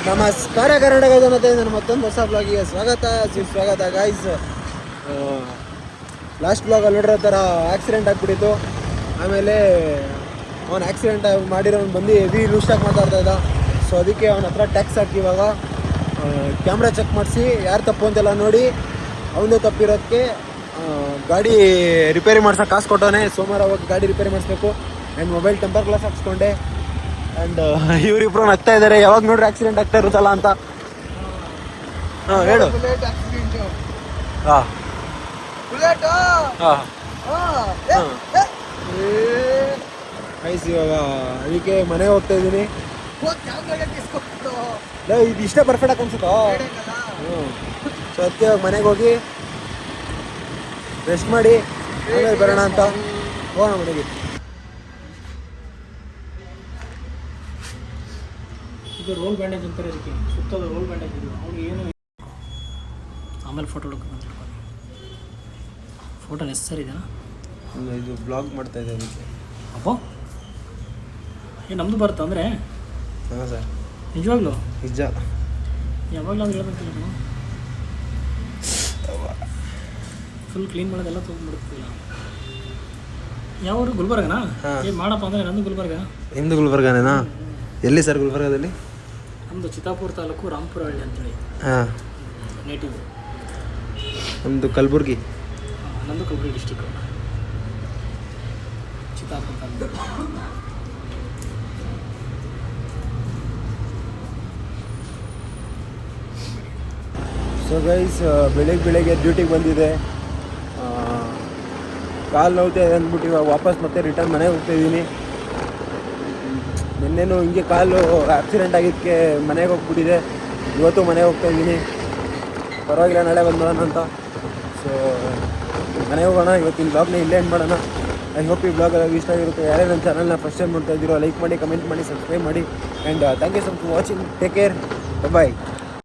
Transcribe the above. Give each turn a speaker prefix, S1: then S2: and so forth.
S1: ನಮಸ್ಕಾರ ಕರ್ನಾಟಕ ಜನತೆ, ನನ್ನ ಮತ್ತೊಂದು ಹೊಸ ಬ್ಲಾಗಿಗೆ ಸ್ವಾಗತ ಗೈಸ್. ಲಾಸ್ಟ್ ಬ್ಲಾಗಲ್ಲಿ ನೋಡಿರೋ ಥರ ಆಕ್ಸಿಡೆಂಟ್ ಆಗಿಬಿಟ್ಟಿತ್ತು. ಆಮೇಲೆ ಅವನು ಆಕ್ಸಿಡೆಂಟ್ ಮಾಡಿರೋನು ಬಂದು ಹೆವಿ ಲೂಸ್ಟಾಗಿ ಮಾತಾಡ್ತಾ ಇದ್ದ. ಸೊ ಅದಕ್ಕೆ ಅವನ ಹತ್ರ ಟ್ಯಾಕ್ಸ್ ಹಾಕಿ ಇವಾಗ ಕ್ಯಾಮ್ರಾ ಚೆಕ್ ಮಾಡಿಸಿ ಯಾರು ತಪ್ಪು ಅಂತೆಲ್ಲ ನೋಡಿ ಅವನು ತಪ್ಪಿರೋದಕ್ಕೆ ಗಾಡಿ ರಿಪೇರಿ ಮಾಡ್ಸೋಕೆ ಕಾಸು ಕೊಟ್ಟವನೇ. ಸೋಮವಾರ ಹೋಗಿ ಗಾಡಿ ರಿಪೇರಿ ಮಾಡಿಸ್ಬೇಕು. ಆ್ಯಂಡ್ ಮೊಬೈಲ್ ಟೆಂಪರ್ ಗ್ಲಾಸ್ ಹಾಕ್ಸ್ಕೊಂಡೆ. ಆ್ಯಂಡ್ ಇವರಿಬ್ರು ನಗ್ತಾ ಇದ್ದಾರೆ, ಯಾವಾಗ ನೋಡ್ರಿ ಆಕ್ಸಿಡೆಂಟ್ ಆಗ್ತಾ ಇರುತ್ತಲ್ಲ ಅಂತ. ಹಾಂ ಹೇಳು. ಹಾಂ ಐಸ್ ಇವಾಗ ಅದಕ್ಕೆ ಮನೆಗೆ ಹೋಗ್ತಾ ಇದ್ದೀನಿ. ಇದು ಇಷ್ಟೇ ಪರ್ಫೆಕ್ಟ್ ಅನ್ಸುತ್ತೋ. ಸೊ ಅದಕ್ಕೆ ಮನೆಗೆ ಹೋಗಿ ರೆಸ್ಟ್ ಮಾಡಿ ಆಮೇಲೆ ಬರೋಣ ಅಂತ ಹೋಗೋಣ ಮನೆಗೆ.
S2: ಇದು ರೋಲ್ ಬ್ಯಾಂಡೇಜ್ ಅಂತಾರೆ, ಇದಕ್ಕೆ ಸುತ್ತದ ರೋಲ್ ಬ್ಯಾಂಡೇಜ್. ಇದು ಅವ್ನಿಗೆ ಏನು ಆಮೇಲೆ ಫೋಟೋ ಹುಡುಕೊಂಡು ಫೋಟೋ ನೆಸಸರಿ ಇದೆಯಾ?
S1: ಇದು ಬ್ಲಾಗ್ ಮಾಡ್ತಾ ಇದೆ ಅದಕ್ಕೆ.
S2: ಅಪ್ಪೋ ಏನು ನಮ್ಮದು ಬರುತ್ತೆ ಅಂದರೆ?
S1: ಹಾಂ ಸರ್,
S2: ನಿಜವಾಗ್ಲೂ
S1: ನಿಜ.
S2: ಯಾವಾಗಲೂ ಅದು ಹೇಳ್ಬೇಕಿಲ್ಲ ನಾವು. ಫುಲ್ ಕ್ಲೀನ್ ಮಾಡೋದೆಲ್ಲ ತೊಗೊಂಡ್ಬಿಡ್ತಿಲ್ಲ. ಯಾವರು ಗುಲ್ಬರ್ಗನಾ? ಏನು ಮಾಡಪ್ಪ ಅಂದರೆ ನಂದು ಗುಲ್ಬರ್ಗ.
S1: ನಿಮ್ಮದು ಗುಲ್ಬರ್ಗನೇನಾ? ಎಲ್ಲಿ ಸರ್ ಗುಲ್ಬರ್ಗದಲ್ಲಿ?
S2: ನಮ್ಮದು ಚಿತ್ತಾಪುರ ತಾಲೂಕು ರಾಂಪುರ ಹಳ್ಳಿ ಅಂತೇಳಿ.
S1: ಹಾಂ,
S2: ನೇಟಿವ್.
S1: ನಮ್ಮದು ಕಲಬುರ್ಗಿ.
S2: ನಂದು Kalaburagi district, Chittapur taluk.
S1: So guys, ಬೆಳಗ್ಗೆ ಡ್ಯೂಟಿಗೆ ಬಂದಿದೆ. ಕಾಲು ನೋವ್ತಾ ಇದೆ ಅಂದ್ಬಿಟ್ಟು ಇವಾಗ ವಾಪಸ್ ಮತ್ತೆ ರಿಟರ್ನ್ ಮನೆಗೆ ಹೋಗ್ತಾಯಿದ್ದೀನಿ. ನಿನ್ನೆನೂ ಹಿಂಗೆ ಕಾಲು ಆಕ್ಸಿಡೆಂಟ್ ಆಗಿದ್ದಕ್ಕೆ ಮನೆಗೆ ಹೋಗ್ಬಿಟ್ಟಿದೆ. ಇವತ್ತು ಮನೆಗೆ ಹೋಗ್ತಾಯಿದ್ದೀನಿ. ಪರವಾಗಿಲ್ಲ, ನಾಳೆ ಬಂದ್ಬಿಡೋಣ ಅಂತ. ಸೊ ಮನೆಗೆ ಹೋಗೋಣ. ಇವತ್ತಿನ ಬ್ಲಾಗ್ನ ಇಲ್ಲೇ ಎಂಡ್ ಮಾಡೋಣ. ಐ ಹೋಪ್ ಈ ಬ್ಲಾಗ್ ಇಷ್ಟ ಆಗಿರುತ್ತೆ. ಯಾರೇ ನನ್ನ ಚಾನಲ್ನ ಫಸ್ಟ್ ಟೈಮ್ ನೋಡ್ತಾ ಇದ್ದೀರೋ ಲೈಕ್ ಮಾಡಿ, ಕಮೆಂಟ್ ಮಾಡಿ, ಸಬ್ಸ್ಕ್ರೈಬ್ ಮಾಡಿ. And thank you so much for watching. Take care, bye.